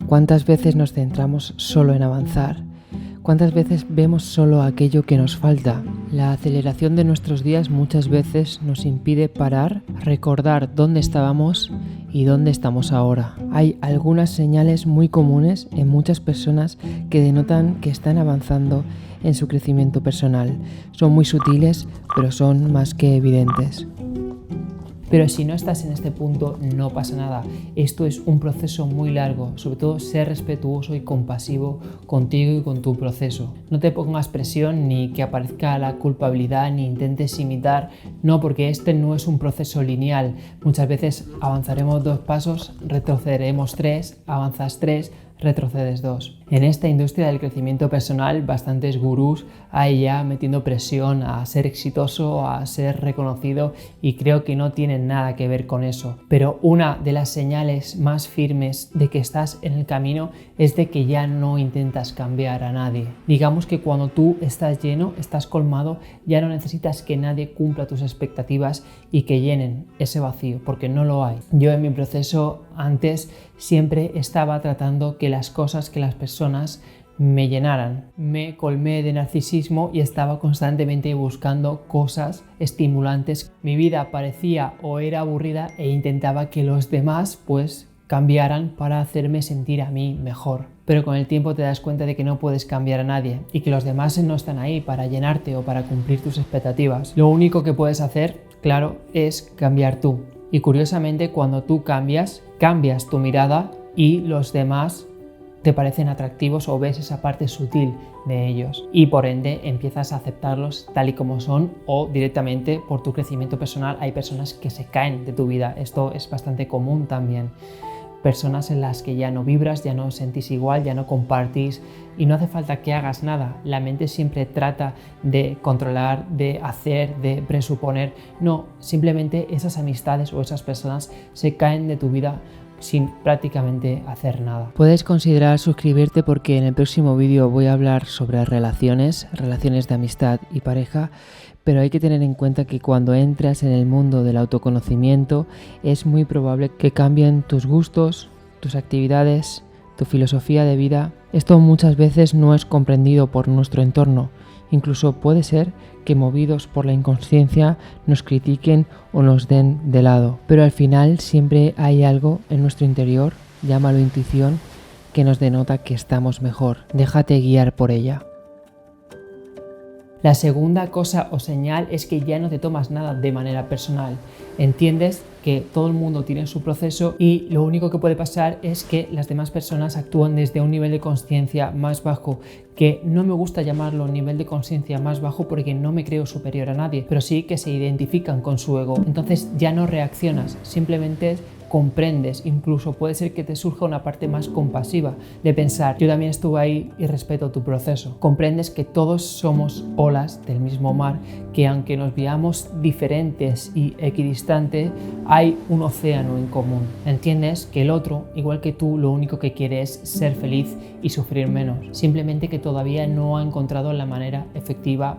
¿Cuántas veces nos centramos solo en avanzar? ¿Cuántas veces vemos solo aquello que nos falta? La aceleración de nuestros días muchas veces nos impide parar, recordar dónde estábamos y dónde estamos ahora. Hay algunas señales muy comunes en muchas personas que denotan que están avanzando en su crecimiento personal. Son muy sutiles, pero son más que evidentes. Pero si no estás en este punto, no pasa nada. Esto es un proceso muy largo. Sobre todo, ser respetuoso y compasivo contigo y con tu proceso. No te pongas presión ni que aparezca la culpabilidad ni intentes imitar. No, porque este no es un proceso lineal. Muchas veces avanzaremos 2 pasos, retrocederemos 3, avanzas 3, retrocedes 2. En esta industria del crecimiento personal, bastantes gurús hay ya metiendo presión a ser exitoso, a ser reconocido, y creo que no tienen nada que ver con eso. Pero una de las señales más firmes de que estás en el camino es de que ya no intentas cambiar a nadie. Digamos que cuando tú estás lleno, estás colmado, ya no necesitas que nadie cumpla tus expectativas y que llenen ese vacío, porque no lo hay. Yo en mi proceso antes siempre estaba tratando que las cosas, que las personas me llenaran. Me colmé de narcisismo y estaba constantemente buscando cosas estimulantes. Mi vida parecía o era aburrida e intentaba que los demás cambiaran para hacerme sentir a mí mejor. Pero con el tiempo te das cuenta de que no puedes cambiar a nadie y que los demás no están ahí para llenarte o para cumplir tus expectativas. Lo único que puedes hacer, claro, es cambiar tú. Y curiosamente, cuando tú cambias tu mirada y los demás te parecen atractivos o ves esa parte sutil de ellos y por ende empiezas a aceptarlos tal y como son, o directamente por tu crecimiento personal hay personas que se caen de tu vida. Esto es bastante común también. Personas en las que ya no vibras, ya no os sentís igual, ya no compartís, y no hace falta que hagas nada. La mente siempre trata de controlar, de hacer, de presuponer. No, simplemente esas amistades o esas personas se caen de tu vida sin prácticamente hacer nada. Puedes considerar suscribirte porque en el próximo vídeo voy a hablar sobre relaciones de amistad y pareja, pero hay que tener en cuenta que cuando entras en el mundo del autoconocimiento es muy probable que cambien tus gustos, tus actividades, tu filosofía de vida. Esto muchas veces no es comprendido por nuestro entorno. Incluso puede ser que movidos por la inconsciencia nos critiquen o nos den de lado. Pero al final siempre hay algo en nuestro interior, llámalo intuición, que nos denota que estamos mejor. Déjate guiar por ella. La segunda cosa o señal es que ya no te tomas nada de manera personal. Entiendes que todo el mundo tiene su proceso y lo único que puede pasar es que las demás personas actúan desde un nivel de conciencia más bajo, que no me gusta llamarlo nivel de conciencia más bajo porque no me creo superior a nadie, pero sí que se identifican con su ego. Entonces ya no reaccionas, simplemente comprendes. Incluso puede ser que te surja una parte más compasiva de pensar, yo también estuve ahí y respeto tu proceso. Comprendes que todos somos olas del mismo mar, que aunque nos veamos diferentes y equidistantes, hay un océano en común. Entiendes que el otro, igual que tú, lo único que quiere es ser feliz y sufrir menos. Simplemente que todavía no ha encontrado la manera efectiva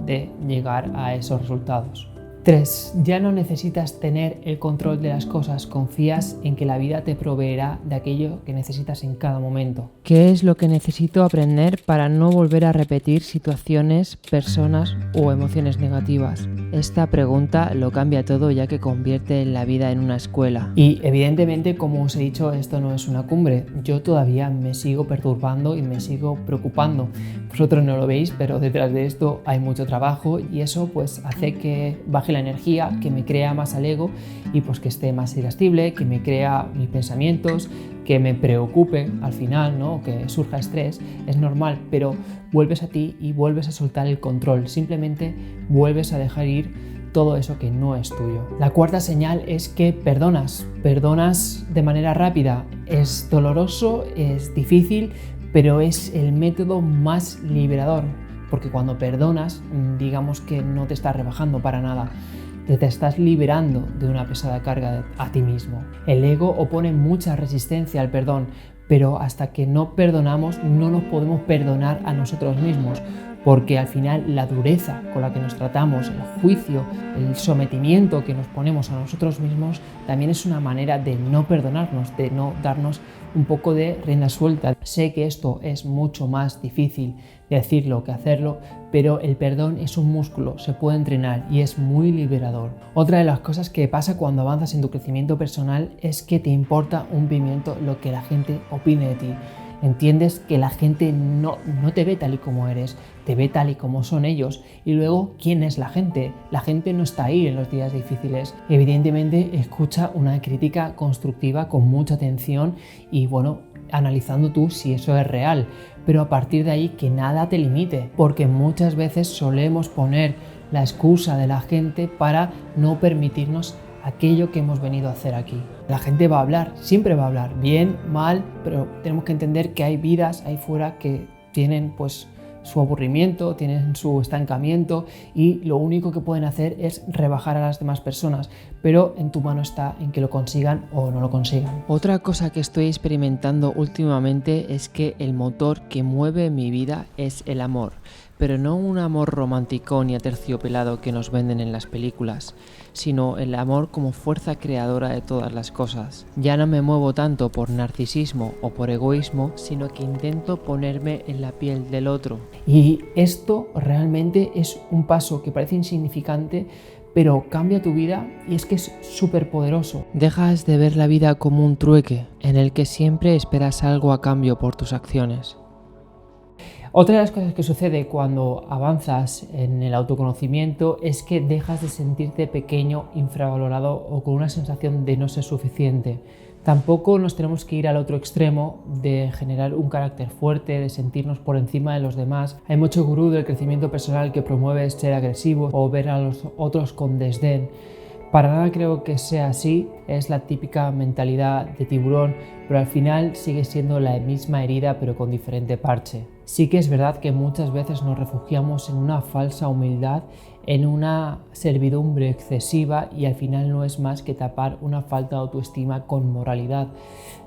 de llegar a esos resultados. 3. Ya no necesitas tener el control de las cosas, confías en que la vida te proveerá de aquello que necesitas en cada momento. ¿Qué es lo que necesito aprender para no volver a repetir situaciones, personas o emociones negativas? Esta pregunta lo cambia todo, ya que convierte la vida en una escuela. Y evidentemente, como os he dicho, esto no es una cumbre. Yo todavía me sigo perturbando y me sigo preocupando. Vosotros no lo veis, pero detrás de esto hay mucho trabajo y eso hace que baje la energía, que me crea más al ego y que esté más irascible, que me crea mis pensamientos, que me preocupe al final, ¿no? Que surja estrés. Es normal, pero vuelves a ti y vuelves a soltar el control. Simplemente vuelves a dejar ir todo eso que no es tuyo. La cuarta señal es que perdonas de manera rápida. Es doloroso, es difícil, pero es el método más liberador, porque cuando perdonas, digamos que no te estás rebajando para nada, te estás liberando de una pesada carga a ti mismo. El ego opone mucha resistencia al perdón, pero hasta que no perdonamos no nos podemos perdonar a nosotros mismos. porque al final la dureza con la que nos tratamos, el juicio, el sometimiento que nos ponemos a nosotros mismos también es una manera de no perdonarnos, de no darnos un poco de rienda suelta. Sé que esto es mucho más difícil de decirlo que hacerlo, pero el perdón es un músculo, se puede entrenar y es muy liberador. Otra de las cosas que pasa cuando avanzas en tu crecimiento personal es que te importa un pimiento lo que la gente opine de ti. Entiendes que la gente no te ve tal y como eres, te ve tal y como son ellos. Y luego, ¿quién es la gente? La gente no está ahí en los días difíciles. Evidentemente, escucha una crítica constructiva con mucha atención y analizando tú si eso es real. Pero a partir de ahí, que nada te limite, porque muchas veces solemos poner la excusa de la gente para no permitirnos aquello que hemos venido a hacer aquí. La gente va a hablar, siempre va a hablar, bien, mal, pero tenemos que entender que hay vidas ahí fuera que tienen su aburrimiento, tienen su estancamiento y lo único que pueden hacer es rebajar a las demás personas, pero en tu mano está en que lo consigan o no lo consigan. Otra cosa que estoy experimentando últimamente es que el motor que mueve mi vida es el amor, pero no un amor romántico ni aterciopelado que nos venden en las películas, sino el amor como fuerza creadora de todas las cosas. Ya no me muevo tanto por narcisismo o por egoísmo, sino que intento ponerme en la piel del otro. Y esto realmente es un paso que parece insignificante, pero cambia tu vida y es que es súper poderoso. Dejas de ver la vida como un trueque en el que siempre esperas algo a cambio por tus acciones. Otra de las cosas que sucede cuando avanzas en el autoconocimiento es que dejas de sentirte pequeño, infravalorado o con una sensación de no ser suficiente. Tampoco nos tenemos que ir al otro extremo de generar un carácter fuerte, de sentirnos por encima de los demás. Hay mucho gurú del crecimiento personal que promueve ser agresivo o ver a los otros con desdén. Para nada creo que sea así, es la típica mentalidad de tiburón, pero al final sigue siendo la misma herida pero con diferente parche. Sí que es verdad que muchas veces nos refugiamos en una falsa humildad, en una servidumbre excesiva y al final no es más que tapar una falta de autoestima con moralidad.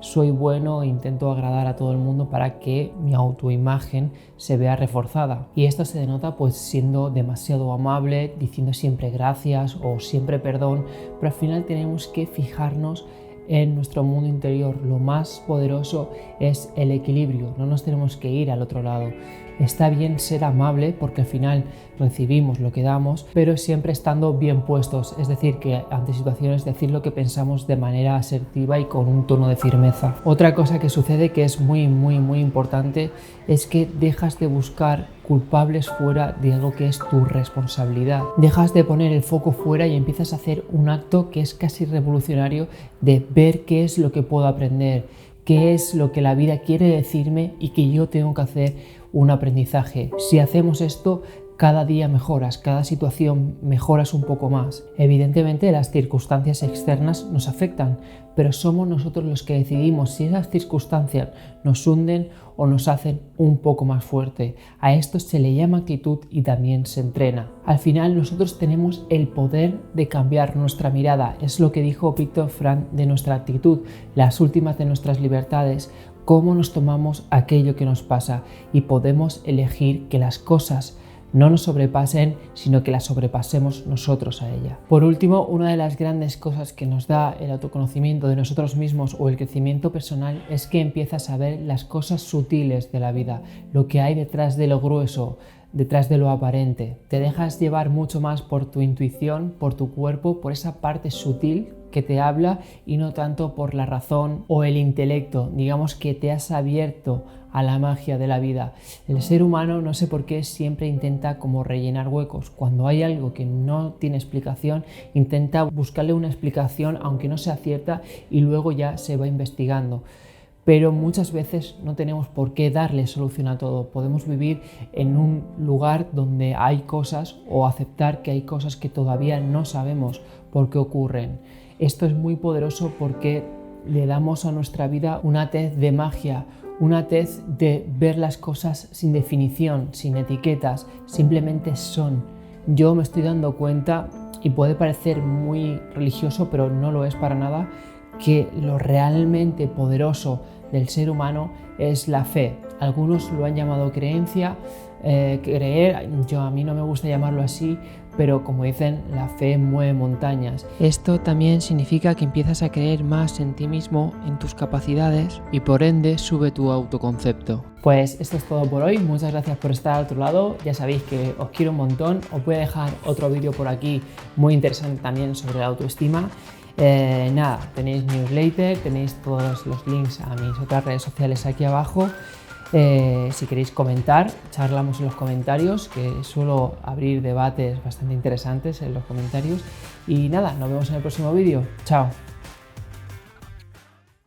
Soy bueno e intento agradar a todo el mundo para que mi autoimagen se vea reforzada. Y esto se denota siendo demasiado amable, diciendo siempre gracias o siempre perdón, pero al final tenemos que fijarnos en nuestro mundo interior. Lo más poderoso es el equilibrio, no nos tenemos que ir al otro lado. Está bien ser amable porque al final recibimos lo que damos, pero siempre estando bien puestos, es decir, que ante situaciones decir lo que pensamos de manera asertiva y con un tono de firmeza. Otra cosa que sucede que es muy importante es que dejas de buscar culpables fuera de algo que es tu responsabilidad. Dejas de poner el foco fuera y empiezas a hacer un acto que es casi revolucionario de ver qué es lo que puedo aprender, qué es lo que la vida quiere decirme y que yo tengo que hacer un aprendizaje. Si hacemos esto, cada día mejoras, cada situación mejoras un poco más. Evidentemente las circunstancias externas nos afectan, pero somos nosotros los que decidimos si esas circunstancias nos hunden o nos hacen un poco más fuerte. A esto se le llama actitud y también se entrena. Al final nosotros tenemos el poder de cambiar nuestra mirada. Es lo que dijo Viktor Frankl de nuestra actitud, las últimas de nuestras libertades, cómo nos tomamos aquello que nos pasa y podemos elegir que las cosas no nos sobrepasen, sino que las sobrepasemos nosotros a ella. Por último, una de las grandes cosas que nos da el autoconocimiento de nosotros mismos o el crecimiento personal es que empiezas a ver las cosas sutiles de la vida, lo que hay detrás de lo grueso, detrás de lo aparente. Te dejas llevar mucho más por tu intuición, por tu cuerpo, por esa parte sutil que te habla y no tanto por la razón o el intelecto. Digamos que te has abierto a la magia de la vida. El ser humano, no sé por qué, siempre intenta como rellenar huecos. Cuando hay algo que no tiene explicación, intenta buscarle una explicación aunque no sea cierta y luego ya se va investigando. Pero muchas veces no tenemos por qué darle solución a todo. Podemos vivir en un lugar donde hay cosas o aceptar que hay cosas que todavía no sabemos por qué ocurren. Esto es muy poderoso porque le damos a nuestra vida una tez de magia, una tez de ver las cosas sin definición, sin etiquetas, simplemente son. Yo me estoy dando cuenta, y puede parecer muy religioso, pero no lo es para nada, que lo realmente poderoso del ser humano es la fe. Algunos lo han llamado creencia, creer, a mí no me gusta llamarlo así, pero como dicen, la fe mueve montañas. Esto también significa que empiezas a creer más en ti mismo, en tus capacidades, y por ende sube tu autoconcepto. Pues esto es todo por hoy, muchas gracias por estar al otro lado, ya sabéis que os quiero un montón, os voy a dejar otro vídeo por aquí muy interesante también sobre la autoestima. Nada, tenéis newsletter, tenéis todos los links a mis otras redes sociales aquí abajo. Si queréis comentar, charlamos en los comentarios, que suelo abrir debates bastante interesantes en los comentarios. Y nada, nos vemos en el próximo vídeo. Chao.